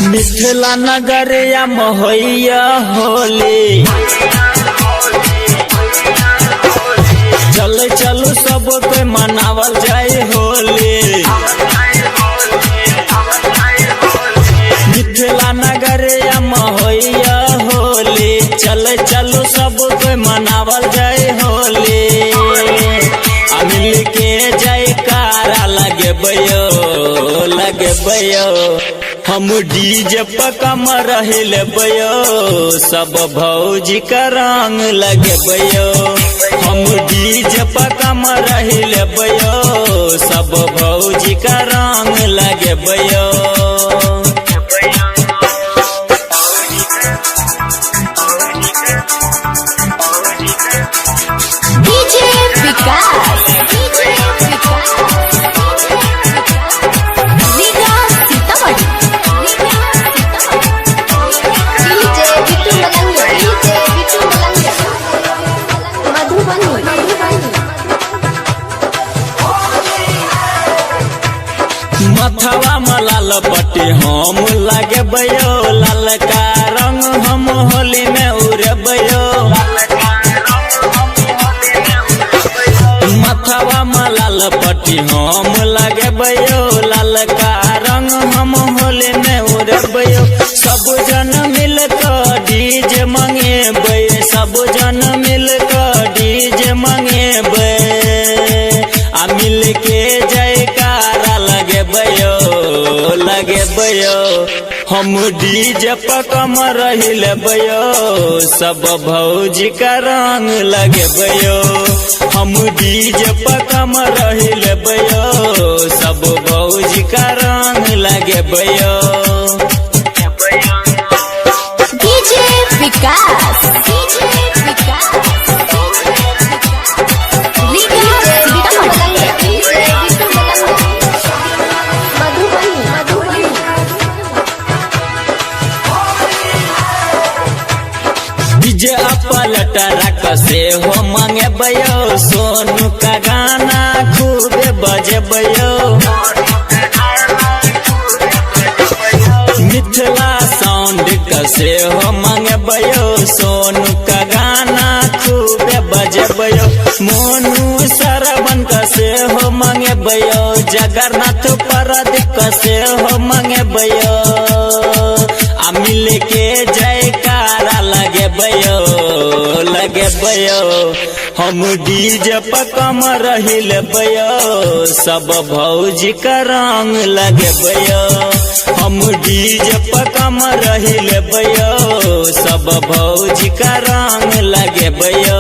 मिथिला नगरिया मोहैया होली चल चलू सब पे मनावल जाए होली। मिथिला नगरिया मोहैया होली चल चलू सब पे मनावल जाए होली। मिल के जयकारा लगे बयो हम डीजे पकम रहिल बयो सब भौजी का रंग लगे बयो। हम डीजे पकम रहिल बयो सब भौजी का रंग लगे बयो। मथवा मलाल पट्टी हम लगे बयो लाल का रंग हम होली में उड़े बयो। मथवा मलाल पट्टी हम लगे बयो लाल का रंग हम होली में उड़े बयो। सब जन मिल कर डीजे मंगे बे सब जन मिल कर डीजे मंगे बे मिल के जयकारा लगे बयो हम डीजे पकम रहिल बयो सब भौजी का रंग लगे बयो। हम डीजे पकम रहिल बयो सब भौजी का रंग लगे बयो। डीजे विकास डीजे पलटरा कसे हो मांगे बयो सोनू का गाना खूबे बजे बयो। मिथिला साउंड कसे हो मांगे बयो सोनू का गाना खूबे बजे बयो। मोनू सरवन कसे हो मांगे बयो जगन्नाथ परदीप कसे हो मांगे बयो। मिल के जयकारा लगे बयो हम डीजे पकम रहिल बयो सब भौजी का रंग लगे बयो। हम डीजे पकम रहिल बयो सब भौजी का रंग लगे बयो।